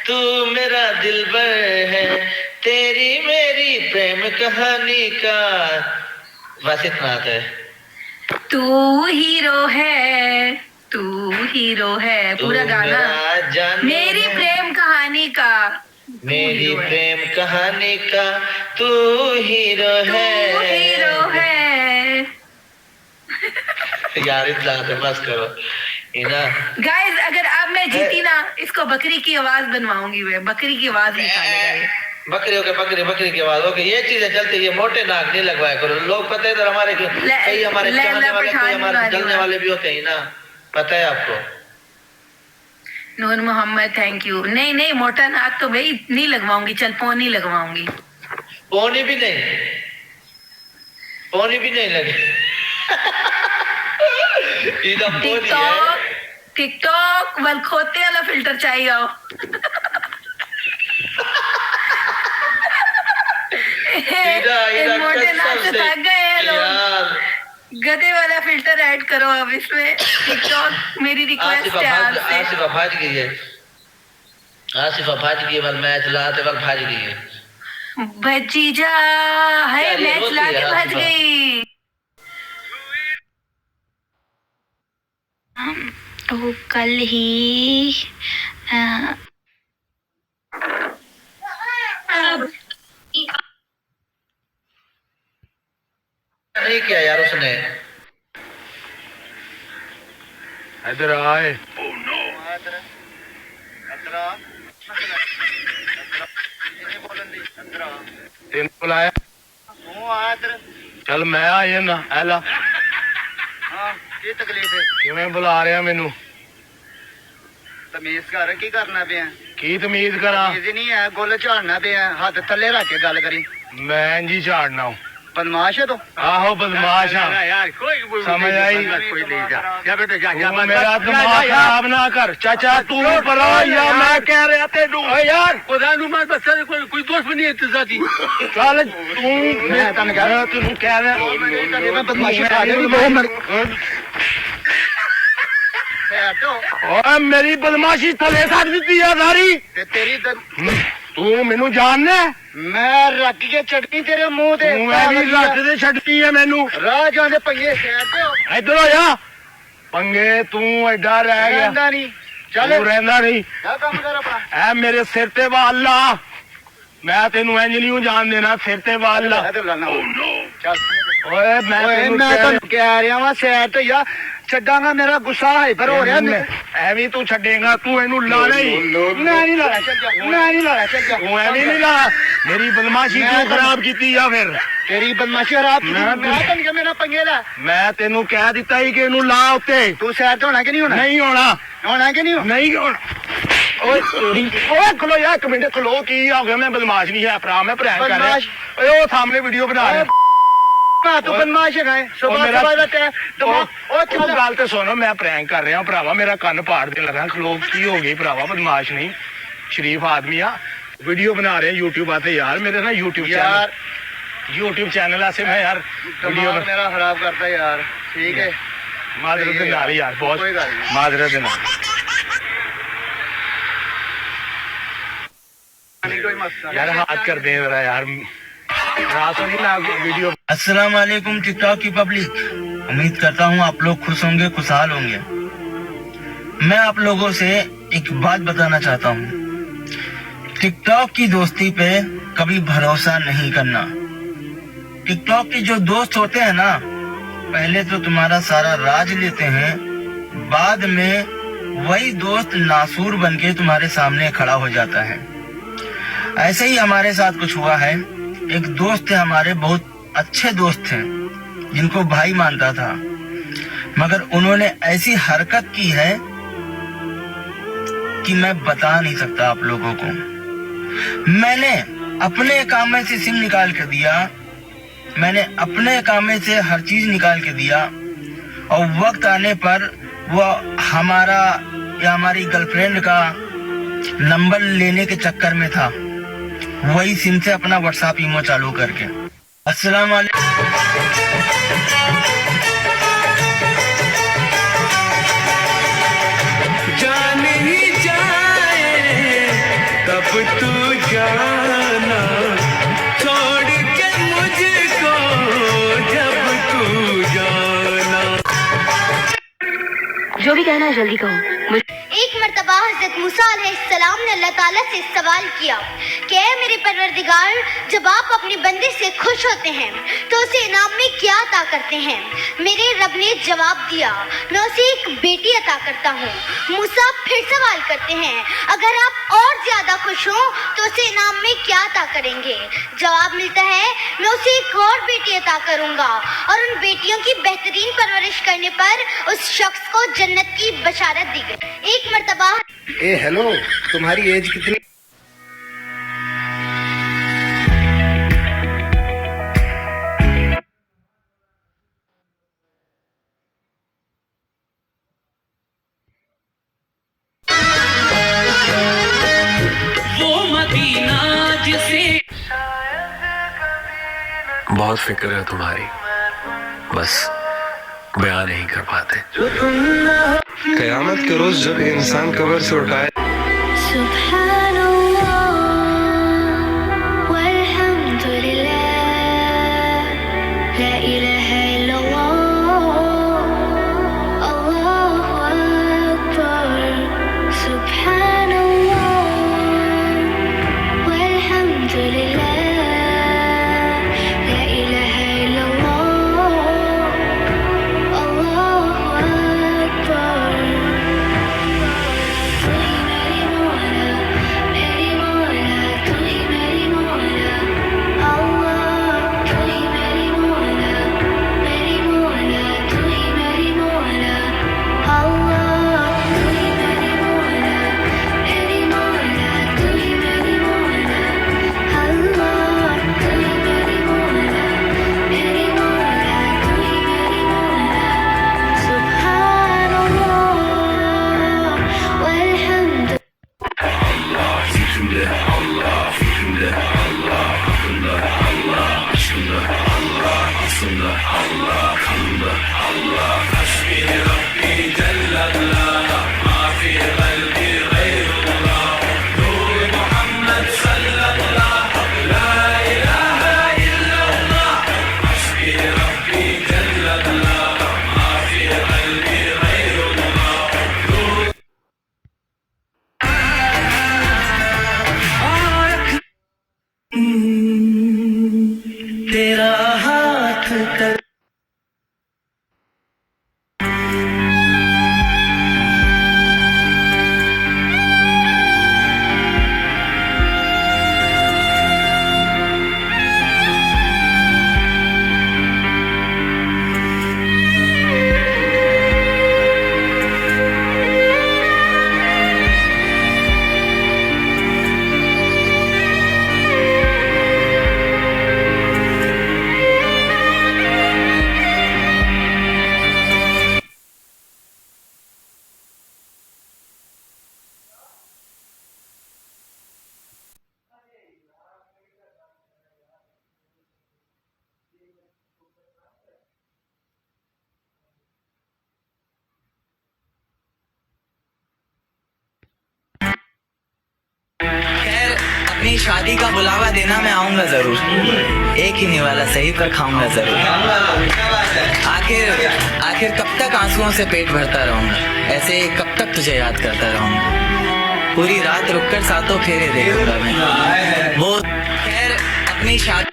तू मेरा दिलबर है, तेरी मेरी प्रेम कहानी का। बस इतना आता है। तू हीरो है, तू हीरो है, तू पूरा गाना मेरा जान मेरी है, प्रेम कहानी का। मेरी हीरो है। प्रेम कहानी का तू हीरो तू है। हीरो है। यार इतना तो बस करो इना। गाइस अगर अब मैं जीती ना, इसको बकरी की आवाज बनवाऊंगी, मैं बकरी की आवाज निकालेगा ये। बकरी हो के बकरी की आवाज हो के ये चीजें चलती है। मोटे नाक नहीं लगवाया करो, लोग पता है इधर हमारे कई हमारे चाहने वाले कई हमारे जलने वाले भी होते हैं ना, पता है आपको। नूर मोहम्मद थैंक यू। नहीं नहीं मोटा नाक तो भाई नहीं लगवाऊंगी, चल पोनी लगवाऊंगी। पोनी भी नहीं लगे। टिकटॉक वाल खोते वाला फिल्टर चाहिए हो। मोटे नाक से थक गए हैं लोग, गधे वाला फिल्टर ऐड करो अब इसमें। टिकटॉक मेरी रिक्वेस्ट है आपसे। आसिफा भाज गई है, मैच लाते वक्त भाज गई है। भजीजा है, मैच ला के भज गई। तो कल ही नहीं किया यार उसने। इधर आए। तेन बुलाया चल मैं आया ना एला। ਕੀ ਤਕਲੀਫ ਹੈ? ਕਿਵੇਂ ਬੁਲਾ ਰਿਹਾ ਮੈਨੂੰ? ਤਮੀਜ਼ ਕਰ, ਕੀ ਕਰਨਾ ਪਿਆ? ਕੀ ਤਮੀਜ਼ ਕਰਾਂ? ਤਮੀਜ਼ ਹੀ ਨਹੀਂ ਹੈ, ਗੁੱਲ ਝਾੜਨਾ ਪਿਆ, ਹੱਥ ਥੱਲੇ ਰੱਖ ਕੇ ਗੱਲ ਕਰੀ। ਮੈਂ ਜੀ ਝਾੜਨਾ ਹੂੰ। ਬਦਮਾਸ਼ ਹੈ ਤੂੰ। ਆਹੋ ਬਦਮਾਸ਼ ਹਾਂ। ਯਾਰ ਕੋਈ ਸਮਝ ਆਈ? ਕੋਈ ਨਹੀਂ ਜਾ ਜਾ ਬੇਟੇ ਜਾ ਜਾ। ਤੂੰ ਮੇਰਾ ਦਿਮਾਗ ਖਰਾਬ ਨਾ ਕਰ ਚਾਚਾ, ਤੂੰ ਪਰਾ ਜਾਂ ਮੈਂ ਕਹਿ ਰਿਹਾ ਤੈਨੂੰ। ਓ ਯਾਰ ਖੁਦਾ ਨੂੰ ਮੈਂ ਦੱਸਿਆ ਕੋਈ ਦੋਸਤ ਨਹੀਂ ਹੈ ਤੇਜ਼ਾਦੀ। ਚੱਲ ਤੂੰ ਮੈਂ ਤੈਨੂੰ ਕਹਿ ਰਿਹਾ ਮੈਂ ਬਦਮਾਸ਼ੀ ਕਰ ਰਿਹਾ। ਓਏ ਮੇਰੀ ਬਦਮਾਸ਼ੀ ਥੱਲੇ ਛੱਡ ਦਿੱਤੀ ਆ ਸਾਰੀ। ਤੇ ਤੇਰੀ ਤੂੰ ਮੈਨੂੰ ਜਾਣਦਾ? ਮੈਂ ਰੱਖ ਕੇ ਚਟਨੀ ਤੇਰੇ ਮੂੰਹ ਤੇ। ਤੂੰ ਐਵੇਂ ਰੱਖ ਦੇ ਛੱਡਤੀ ਆ ਮੈਨੂੰ। ਰਾਹ ਜਾਂਦੇ ਪਈਏ ਸ਼ਹਿਰ ਤੇ। ਇੱਧਰ ਹੋ ਜਾ। ਪੰਗੇ ਤੂੰ ਐਡਾ ਰਹਿ ਗਿਆ। ਰਹਿੰਦਾ ਨਹੀਂ। ਚੱਲ ਤੂੰ ਰਹਿੰਦਾ ਨਹੀਂ। ਜਾ ਕੰਮ ਕਰ ਆਪਣਾ। ਐ ਮੇਰੇ ਸਿਰ ਤੇ ਵਾਲ ਲਾ। ਮੈਂ ਤੈਨੂੰ ਇੰਜ ਨਹੀਂ ਜਾਣ ਦੇਣਾ, ਸਿਰ ਤੇ ਵਾਲ ਲਾ। ਚੱਲ ਓਏ ਮੈਂ ਤੈਨੂੰ ਕਹਿ ਰਿਹਾ ਵਾਂ ਸ਼ਹਿਰ ਤੇ ਜਾ ਛੱਡਾਂਗਾ। ਮੇਰਾ ਗੁੱਸਾ ਹਾਈਪਰ ਹੋ ਰਿਹਾ। ਐਵੇਂ ਤੂੰ ਛੱਡੇਗਾ, ਤੂੰ ਇਹਨੂੰ ਲਾਣਾ ਹੀ। ਮੈਂ ਨਹੀਂ ਲਾਇਆ, ਚੱਲ ਜਾ। ਮੈਂ ਨਹੀਂ ਲਾਇਆ, ਚੱਲ ਜਾ। ਤੂੰ ਐਵੇਂ ਨਹੀਂ ਲਾ। ਮੇਰੀ ਬਦਮਾਸ਼ੀ ਕਿਉਂ ਖਰਾਬ ਕੀਤੀ ਆ ਫਿਰ? ਤੇਰੀ ਬਦਮਾਸ਼ੀ ਖਰਾਬ ਕੀਤੀ। ਮੈਂ ਤੈਨੂੰ ਕਿਹਾ ਮੇਰਾ ਪੰਗੇ ਲੈ। ਮੈਂ ਤੈਨੂੰ ਕਹਿ ਦਿੱਤਾ ਸੀ ਕਿ ਇਹਨੂੰ ਲਾ ਉੱਤੇ। ਤੂੰ ਸ਼ਹਿਰ ਤੋਂ ਹੋਣਾ ਕਿ ਨਹੀਂ ਹੋਣਾ? ਨਹੀਂ ਹੋਣਾ। ਹੋਣਾ ਕਿ ਨਹੀਂ ਹੋਣਾ? ਨਹੀਂ ਹੋਣਾ। ਓਏ ਤੇਰੀ ਓਏ ਖਲੋ ਯਾਰ ਇੱਕ ਮਿੰਟ ਖਲੋ। ਕੀ ਹੋ ਗਿਆ? ਮੈਂ ਬਦਮਾਸ਼ ਨਹੀਂ ਹੈ ਭਰਾ, ਮੈਂ ਪ੍ਰੈਂਕ ਕਰ ਰਿਹਾ। ਓਏ ਉਹ ਸਾਹਮਣੇ ਵੀਡੀਓ ਬਣਾ ਰਿਹਾ। ਤੂੰ ਬਦਮਾਸ਼ ਹੈਗਾ। ਸੁਬਾਹ ਦਾ ਦਿਮਾਗ। ਉਹ ਗੱਲ ਤੇ ਸੁਣੋ, ਮੈਂ ਪ੍ਰੈਂਕ ਕਰ ਰਿਹਾ ਭਰਾਵਾ। ਮੇਰਾ ਕੰਨ ਪਾੜ ਦੇ ਲਗਾ। ਖਲੋ ਕੀ ਹੋ ਗਈ ਭਰਾਵਾ? ਬਦਮਾਸ਼ ਨਹੀਂ, ਸ਼ਰੀਫ ਆਦਮੀ ਆ। ਵੀਡੀਓ ਬਣਾ ਰਹੇ YouTube ਆਤੇ ਯਾਰ। ਮੇਰੇ ਨਾ YouTube ਚੈਨਲ ਆਸੇ ਮੈਂ ਯਾਰ ਵੀਡੀਓ ਮੇਰਾ ਖਰਾਬ ਕਰਤਾ ਯਾਰ। ਠੀਕ ਹੈ ਮਾਜ਼ਰਤ ਦੇ ਨਾਲ ਯਾਰ, ਬਹੁਤ ਕੋਈ ਗੱਲ ਨਹੀਂ। ਮਾਜ਼ਰਤ ਦੇ ਨਾਲ। यार हाथ कर दे जरा यार, रातों नहीं ना वीडियो। अस्सलाम वालेकुम टिकटॉक की पब्लिक, उम्मीद करता हूँ आप लोग खुश होंगे, खुशहाल होंगे। मैं आप लोगों से एक बात बताना चाहता हूँ। टिकटॉक की दोस्ती पे कभी भरोसा नहीं करना। टिकटॉक के जो दोस्त होते हैं ना, पहले तो तुम्हारा सारा राज लेते हैं, बाद में वही दोस्त नासूर बनके तुम्हारे सामने खड़ा हो जाता है। ऐसे ही हमारे साथ कुछ हुआ है। एक दोस्त थे हमारे, बहुत अच्छे दोस्त थे, जिनको भाई मानता था, मगर उन्होंने ऐसी हरकत की है कि मैं बता नहीं सकता आप लोगों को। मैंने अपने कामे से सिम निकाल कर दिया, मैंने अपने कामे से हर चीज निकाल के दिया, और वक्त आने पर वो हमारा या हमारी गर्लफ्रेंड का नंबर लेने के चक्कर में था, वही सिम से अपना व्हाट्सएप ईमो चालू करके। अस्सलाम वालेकुम। जान ही जाए तू जाना छोड़ के मुझको जब तू जाना। जो भी कहना है जल्दी कहो। एक मर्तबा हज़रत मूसा अलैहिस्सलाम ने अल्लाह ताला से सवाल किया कि ऐ मेरे परवरदिगार, जब आप अपने बंदे से खुश होते हैं तो उसे इनाम में क्या अता करते हैं? मेरे रब ने जवाब दिया, मैं उसे एक बेटी अता करता हूँ। मूसा फिर सवाल करते हैं, अगर आप और ज्यादा खुश हों तो उसे इनाम में क्या अता करेंगे? जवाब मिलता है, मैं उसे एक और बेटी अता करूँगा और उन बेटियों की बेहतरीन परवरिश करने पर उस शख्स को जन्नत की बशारत दी गई। एक मर्तबा ए हेलो, तुम्हारी एज कितनी? बहुत फिक्र है तुम्हारी, बस बयान नहीं कर पाते। कयामत के रोज जब इंसान कब्र से उठाए तेरा हाथ कर अपनी शादी का बुलावा देना, मैं आऊंगा जरूर। एक ही निवाला सही पर खाऊंगा जरूर। आखिर कब तक आंसुओं से पेट भरता रहूंगा? ऐसे कब तक तुझे याद करता रहूंगा? पूरी रात रुककर सातों फेरे देखूंगा मैं। वो खैर अपनी शादी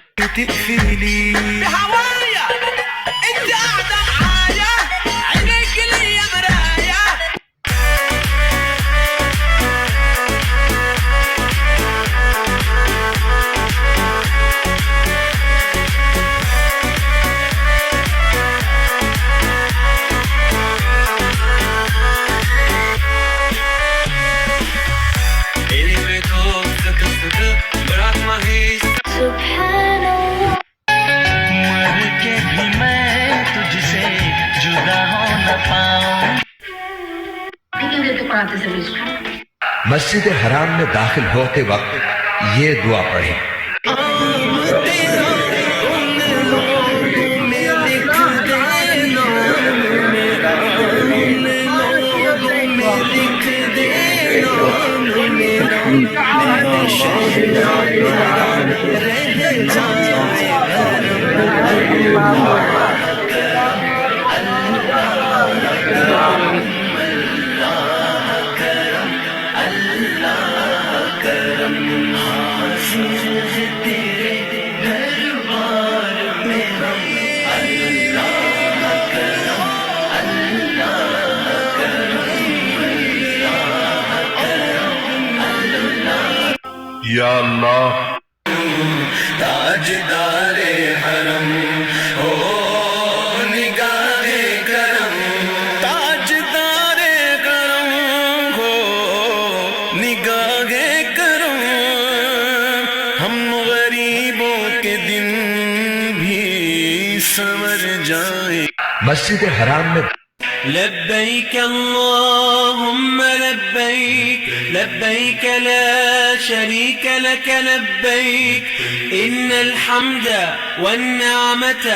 मस्जिद हराम में दाखिल होते वक्त ये दुआ पढ़ें। या अल्लाह ताजदारे हरम हो निगाहे करम, ताजदारे करम हो निगाहे करम, हम गरीबों के दिन भी संवर जाए। मस्जिद हराम में لبيك اللهم لبيك لبيك لا شريك لك لبيك إن الحمد والنعمة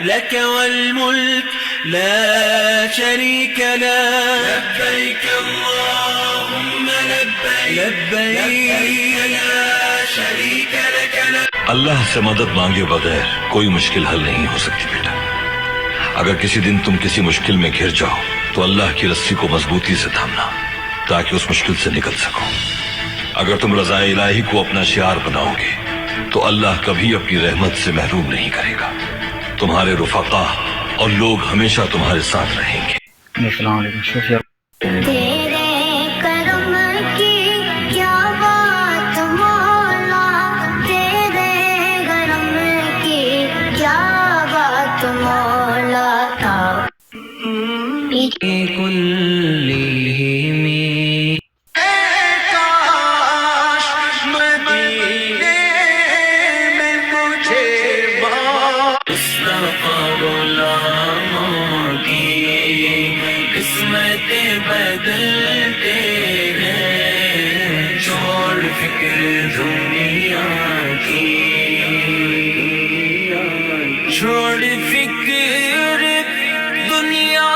لك والملك لا شريك لك لبيك اللهم لبيك لبيك لا شريك لك اللہ سے مدد مانگے بغیر کوئی مشکل حل نہیں ہو سکتی بیٹا۔ اگر کسی دن تم کسی مشکل میں گھر جاؤ تو اللہ کی رسی کو مضبوطی سے تھامنا تاکہ اس مشکل سے نکل سکو۔ اگر تم رضا الہی کو اپنا شعار بناؤ گے تو اللہ کبھی اپنی رحمت سے محروم نہیں کرے گا۔ تمہارے رفقا اور لوگ ہمیشہ تمہارے ساتھ رہیں گے۔ السلام علیکم شفیع۔ تیرے کرم کی کیا بات مولا، تیرے کرم کی کیا بات مولا تھا۔ بدلتے ہیں چھوڑ فکر دنیا کی، چھوڑ فکر دنیا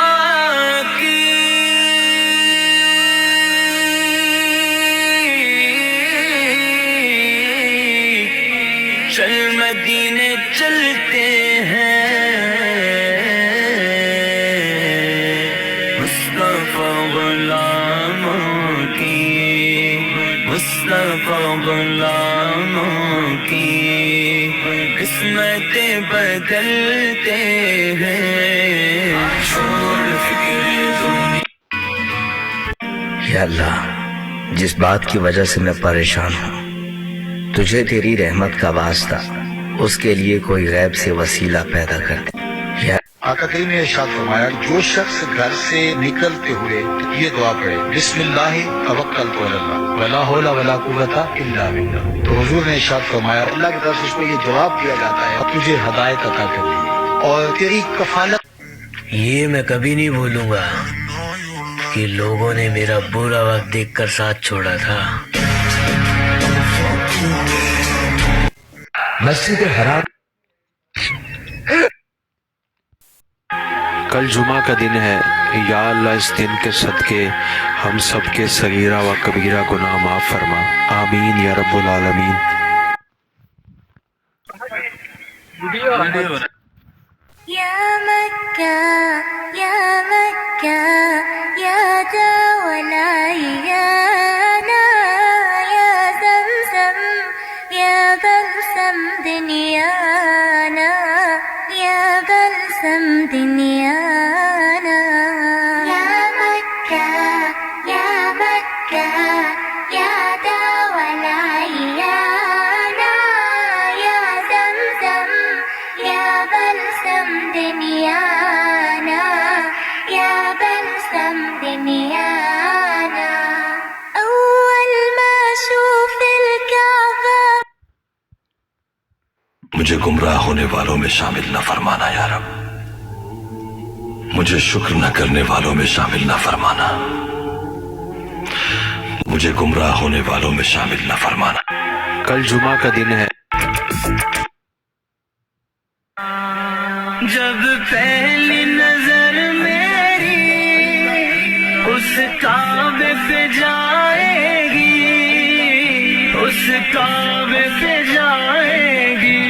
کی، چل مدینے چلتے ہیں، مصطفیٰ غلاموں کی قسمتیں بدلتے ہیں، چھوڑ فکر دنیا۔ یا اللہ، جس بات کی وجہ سے میں پریشان ہوں، تجھے تیری رحمت کا واسطہ اس کے لیے کوئی غیب سے وسیلہ پیدا کر دے۔ یا آقا کریم نے ارشاد فرمایا جو شخص گھر سے نکلتے ہوئے یہ دعا پڑھے بسم اللہ توکلت علی اللہ ولا حول ولا قوت الا باللہ، تو حضور نے ارشاد فرمایا اللہ کی طرف سے اس کو یہ جواب دیا جاتا ہے اب تجھے ہدایت عطا کر دی اور تیری کفالت۔ یہ میں کبھی نہیں بھولوں گا کہ لوگوں نے میرا برا وقت دیکھ کر ساتھ چھوڑا تھا۔ مسجد حرام کل جمعہ کا دن ہے، یا اللہ اس دن کے صدقے ہم سب کے صغیرہ و کبیرہ گناہ معاف فرما، آمین یا رب العالمین۔ یا مکہ یا مکہ یا جاولا یانا یا زمزم یا بلسم دنیانا یا بلسم دنیانا، یا مکہ یا مکہ یا جاولا یانا یا زمزم یا بلسم دنیانا یا بلسم دنیانا، اول ما اشوف الکعبہ۔ مجھے گمراہ ہونے والوں میں شامل نہ فرمانا یا رب، مجھے شکر نہ کرنے والوں میں شامل نہ فرمانا، مجھے گمراہ ہونے والوں میں شامل نہ فرمانا۔ کل جمعہ کا دن ہے، جب پہلی نظر میری اس کعبے پہ جائے گی، اس کعبے پہ جائے گی۔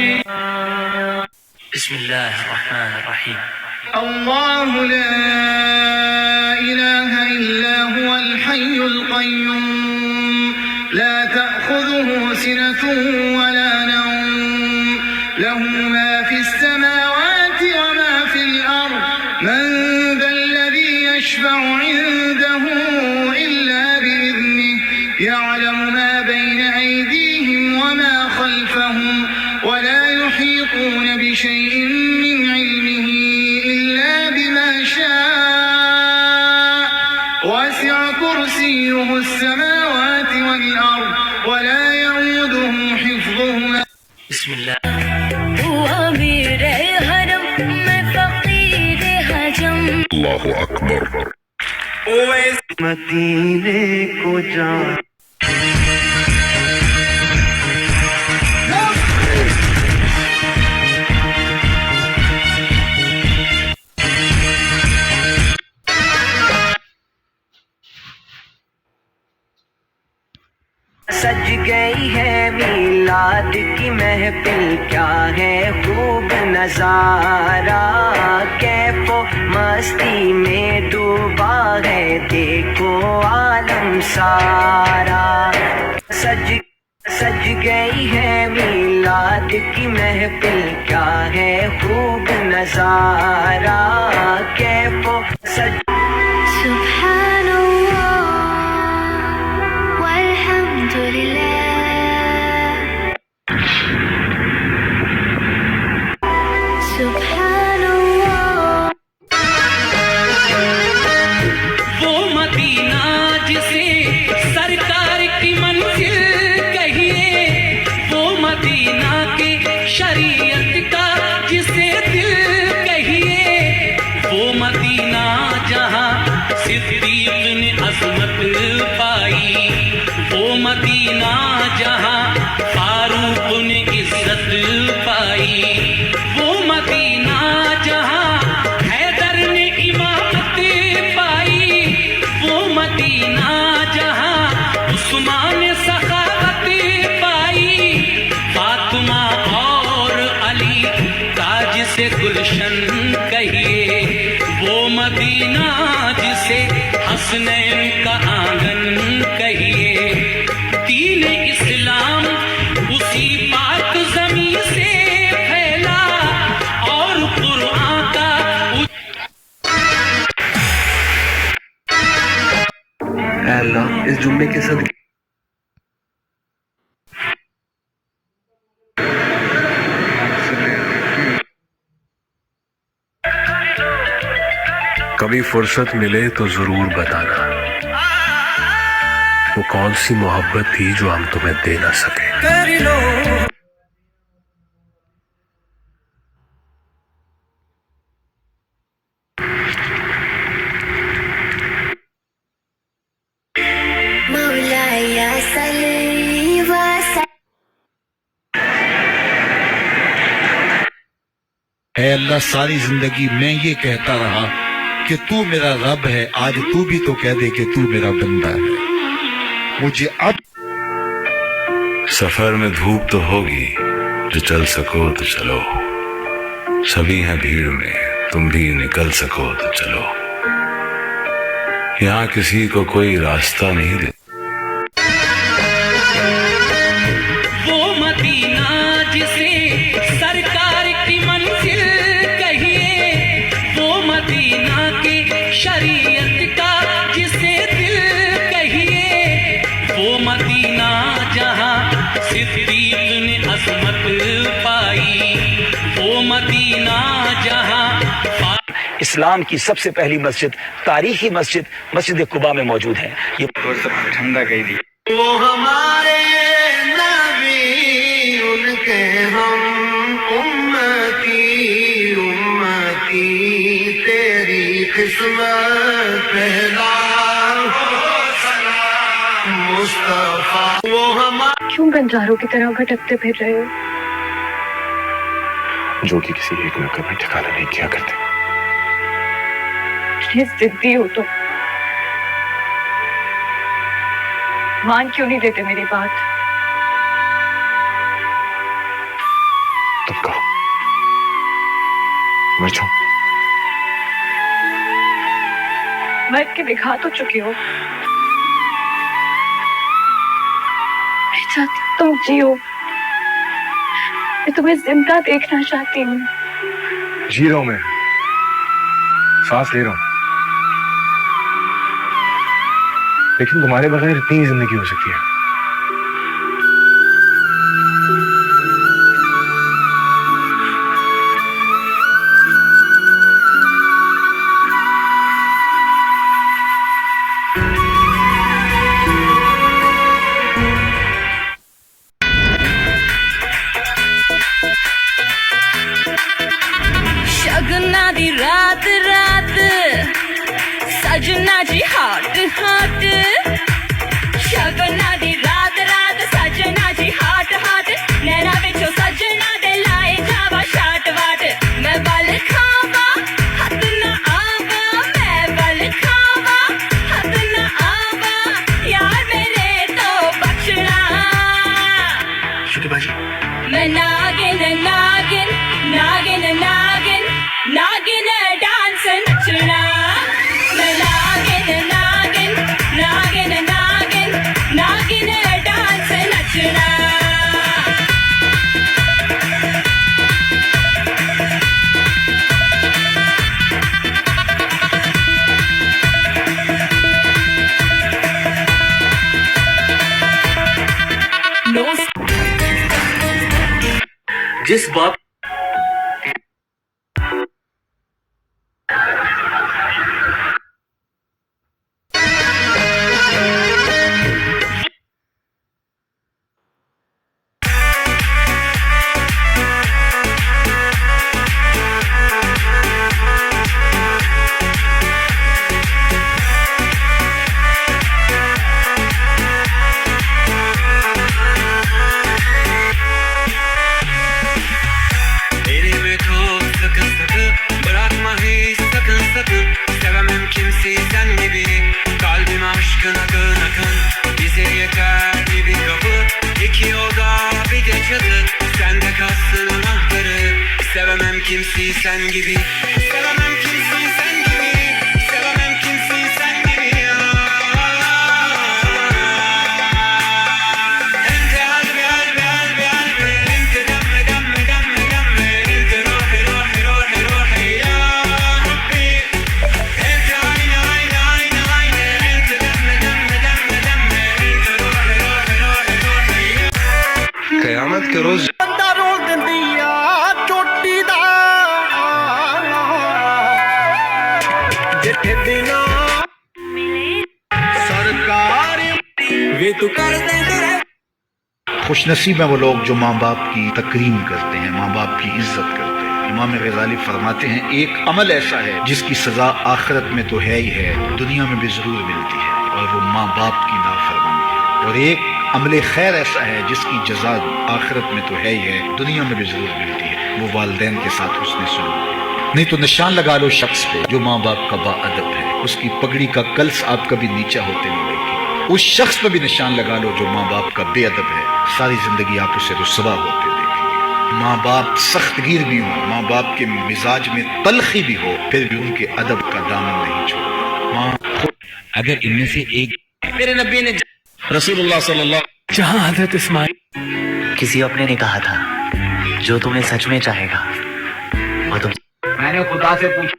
بسم اللہ الرحمن الرحیم۔ اللہ لا الہ الا هو الحی القیوم لا تأخذه سنة ولا نوم له ما في السماوات وما في الأرض من ذا الذي يشفع عنده إلا بإذنه يعلم ما بين أيديهم وسع كرسيه السماوات والأرض ولا يؤوده حفظهما. بسم الله. وہ امیر حرم میں فقیر حجم. اللہ اکبر. مدینے کو جان سج گئی ہے میلاد کی محفل کیا ہے خوب نظارہ کیف و مستی میں ڈوبا ہے دیکھو عالم سارا سج گئی ہے میلاد کی محفل کیا ہے خوب نظارہ کیف و سبحان اللہ والحمد للہ. سبحان اللہ. وہ مدینہ جسے سرکار کی منزل کہیے وہ مدینہ کے شریعت کا جسے دل کہیے وہ مدینہ جہاں صدیق نے عظمت پائی وہ مدینہ جہاں فاروق نے عزت پائی وہ مدینہ جہاں حیدر نے امامت پائی وہ مدینہ جہاں عثمان نے سخاوت پائی فاطمہ اور علی تاج سے گلشن کہیے وہ مدینہ جسے حسنین کا آنگن کہیے دین اسلام اسی پاک زمین سے پھیلا اور قرآن کا اے اللہ اس جمعے کے صدقے کبھی فرصت ملے تو ضرور بتانا وہ کون سی محبت تھی جو ہم تمہیں دے نہ سکے. مولاي صل وسلم. اے اللہ ساری زندگی میں یہ کہتا رہا کہ تو میرا رب ہے آج تو بھی تو کہہ دے کہ تو میرا بندہ ہے مجھے اب سفر میں دھوپ تو ہوگی جو چل سکو تو چلو سبھی ہیں بھیڑ میں تم بھی نکل سکو تو چلو یہاں کسی کو کوئی راستہ نہیں دے وہ مدینہ جسے سرکار کی منزل کہیے وہ مدینہ کے شریعت کا جسے دل کہیے وہ مدینہ جہاں صدیق نے عظمت پائی وہ مدینہ جہاں اسلام کی سب سے پہلی مسجد تاریخی مسجد مسجد قباء میں موجود ہے. یہ ٹھنڈا کہہ دی وہ ہمارے نبی ان کے ہم امتی امتی تیری قسمت پہلا مصطفیٰ وہ ہمارے. کیوں بنجاروں کی طرح بھٹکتے پھر رہے ہو؟ جو کہ کسی ایک نے کبھی ٹھکانا نہیں کیا کرتے. ضدی ہو تو مان کیوں نہیں دیتے میری بات؟ تم کہو میں جاؤں. مر کے دکھا تو چکی ہو. میں چاہتی ہوں تم جیو. میں تمہیں زندہ دیکھنا چاہتی ہوں. جی رہا ہوں میں سانس لے رہا ہوں لیکن تمہارے بغیر اتنی زندگی ہو سکتی ہے. सजना जी हाट हाट शगना दी रात रात सजना जी हाट हाट नैना बिचो सजना दे लाए जावा शाट वाट मैं बल खावा हद न आवा मैं बल खावा हद न आवा यार मेरे तो बचना शुक्र बाजी मैं नागिन नागिन नागिन नागिन नागिन डांस नचना मैं नागिन नागिन नागिन नागिन नागिन डांस नचना जिस बात Sevemem kimseyi sen gibi Kalbim aşkın akın akın Bize yeter bir kapı İki oda bir de çatı Sende kalsın anahtarı Sevemem kimseyi sen gibi Sevemem kimseyi sen gibi Sevemem kimseyi sen gibi Ente halbi halbi halbi halbi Ente demme demme demme demme Ente ruhi ruhi ruhi ruhi ya Rabbi Ente ayna ayna ayna ayna Ente demme demme demme demme Ente ruhi ruhi ruhi ruhi ya قیامت کے روز ਬੰਦਾ role ਦਿੰਦੀ ਆ ਚੋਟੀ ਦਾ ਜਿੱਥੇ ਬਿਨਾ ਸਰਕਾਰ ਵੇ ਤੂੰ ਕਰ ਦੇ खुश नसीब हैं वो लोग जो माँ बाप की तकरीम करते हैं, माँ बाप की इज्जत करते हैं। इमाम गजाली फरमाते हैं एक अमल ऐसा है जिसकी सजा आखिरत में तो है ही है, दुनिया में भी जरूर मिलती है, और वो माँ बाप की नाफरमानी है। और एक अमल खैर ऐसा है जिसकी जजा आखिरत में तो है ही है, दुनिया में भी जरूर मिलती है, वो वालिदैन के साथ हुस्न सलूक। नहीं तो निशान लगा लो शख्स पे जो माँ बाप का बाअदब है, उसकी पगड़ी का कल्स आप कभी नीचा होते नहीं देखेंगे। उस शख्स पर भी निशान लगा लो जो माँ बाप का बेअदब है, सारी जिंदगी आप उसे रुसवा होते देखेंगे। माँ बाप सख्तगीर भी हो, माँ बाप के मिजाज में तलखी भी हो, फिर भी उनके अदब का दामन नहीं छोड़ते। माँ अगर इनमें से एक मेरे नबी ने रसूलुल्लाह सल्लल्लाहु जहां हजरत इस्माइल किसी अपने ने कहा था जो तुम्हें सच में चाहेगा वो तुम मैंने खुदा से पूछा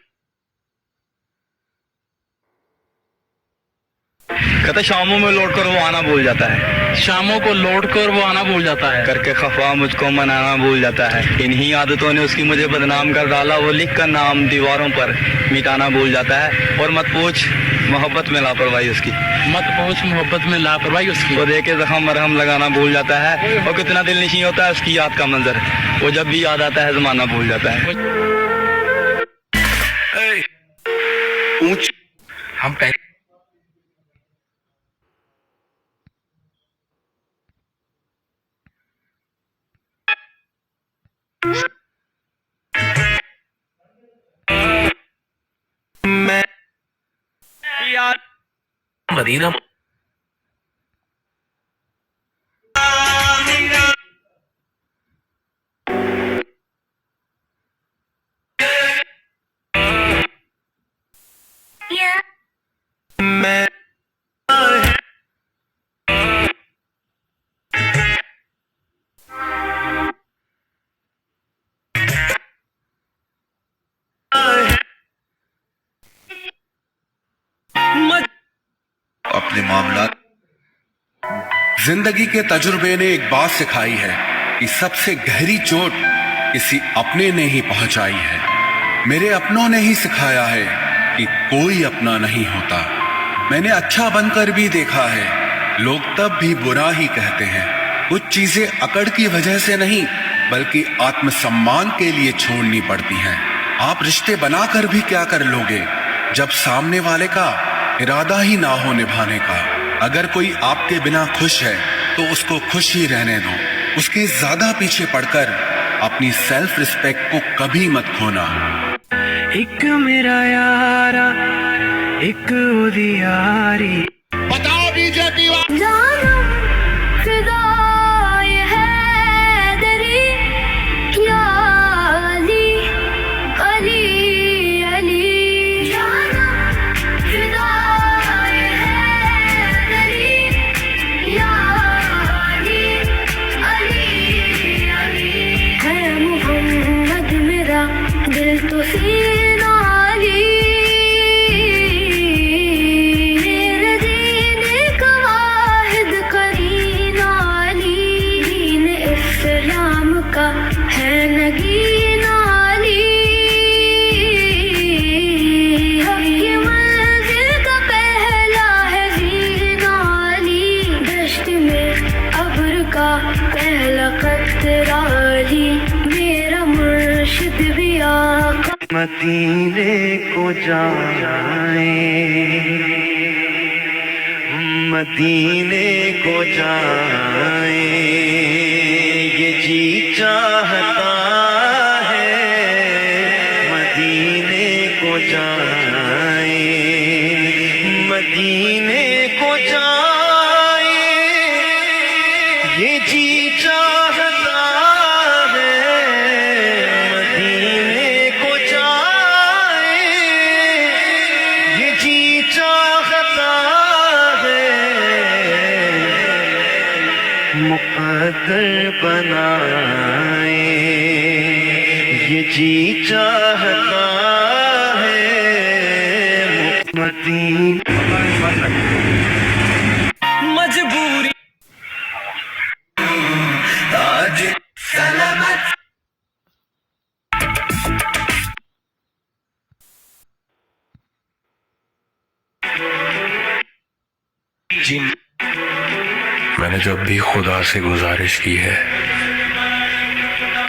कहता शामों में लौट कर वो आना भूल जाता है, शामों को लौट कर वो आना भूल जाता है, करके खफा मुझको मनाना भूल जाता है। इन्हीं आदतों ने उसकी मुझे बदनाम कर डाला, वो लिख कर नाम दीवारों पर मिटाना भूल जाता है। और मत पूछ मोहब्बत में लापरवाही उसकी, मत पूछ मोहब्बत में लापरवाही उसकी। वो देखे जख्म मरहम लगाना भूल जाता है, और कितना दिल नशीं होता है उसकी याद का मंजर, वो जब भी याद आता है जमाना भूल जाता है। हम पहले मदीना अपने मामला जिंदगी के तजुर्बे ने एक बात सिखाई है कि सबसे गहरी चोट किसी अपने ने ही पहुंचाई है। मेरे अपनों ने ही सिखाया है कि कोई अपना नहीं होता। मैंने अच्छा बनकर भी देखा है, लोग तब भी बुरा ही कहते हैं। कुछ चीजें अकड़ की वजह से नहीं बल्कि आत्मसम्मान के लिए छोड़नी पड़ती हैं। आप रिश्ते बनाकर भी क्या कर लोगे जब सामने वाले का इरादा ही ना हो निभाने का। अगर कोई आपके बिना खुश है तो उसको खुश ही रहने दो। उसके ज्यादा पीछे पड़कर अपनी सेल्फ रिस्पेक्ट को कभी मत खोना। एक मेरा यारा एक ओदी यारी। बताओ बीजेपी जानम फिदाए हैदरी या अली अली अली। जानम फिदाए हैदरी या अली अली अली। है मोहम्मद मेरा दिल तो सीना अली। है नगीना अली। ये मंजिल का पहला है जीना अली। दश्त में अब्र का पहला कतरा अली। मेरा मुर्शिद भी आका मदीने को जाए, मदीने को जाए, ये जी चाहता है मदीने को जाए, मदीने को जाए, ये जी चाहता है मदीने को जाए, ये जी चाहता है मुक़द्दर बनाए, ये जी चाहता है मजबूरी आज सलामत। जी मैंने जब भी खुदा से गुजारिश की है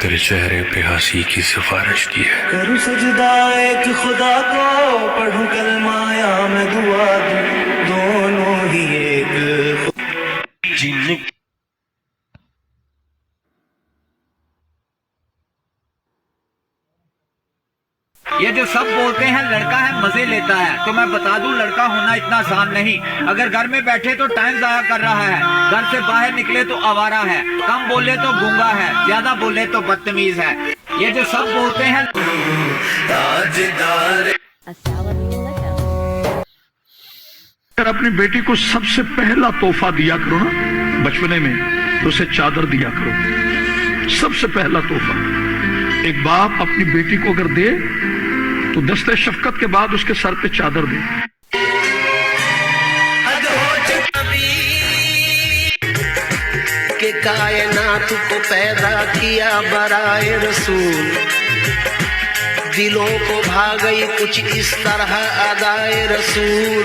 तेरे चेहरे पे हंसी की सिफारिश की है। करूं सजदा एक खुदा को, पढ़ूं कलमा या मैं दुआ दूं, दोनों ही एक जिन। ये जो सब बोलते हैं लड़का है मजे लेता है, तो मैं बता दूं लड़का होना इतना आसान नहीं। अगर घर में बैठे तो टाइम जाया कर रहा है, घर से बाहर निकले तो आवारा है, कम बोले तो गूंगा है, ज्यादा बोले तो बदतमीज है। ये जो सब बोलते हैं अगर अपनी बेटी को सबसे पहला तोहफा दिया करो ना बचपने में, तो उसे चादर दिया करो। सबसे पहला तोहफा एक बाप अपनी बेटी को अगर दे तो दस्ते शफकत के बाद उसके सर पे चादर दे। के कायनात को पैदा किया बराए रसूल, दिलों को भा गई कुछ इस तरह अदाए रसूल,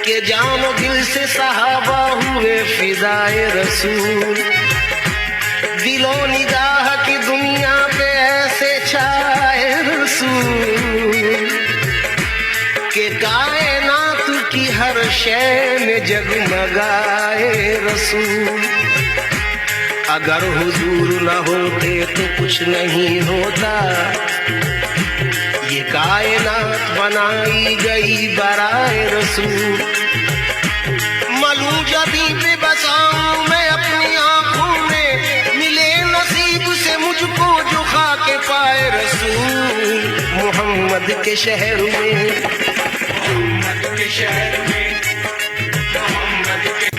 के जानो दिल से सहाबा हुए फिदाए रसूल। दिलो निगाह की दुनिया पे ऐसे छाए रसूल, के कायनात की हर शय में जगमगाए रसूल। अगर हुजूर न होते तो कुछ नहीं होता, ये कायनात बनाई गई बराए रसूल। मलू जबी पे बसाऊं मैं अपनी आंखों में, मिले नसीब से मुझको जो खाके पाए रसूल। मोहम्मद के शहर में, मोहम्मद के शहर में, मोहम्मद के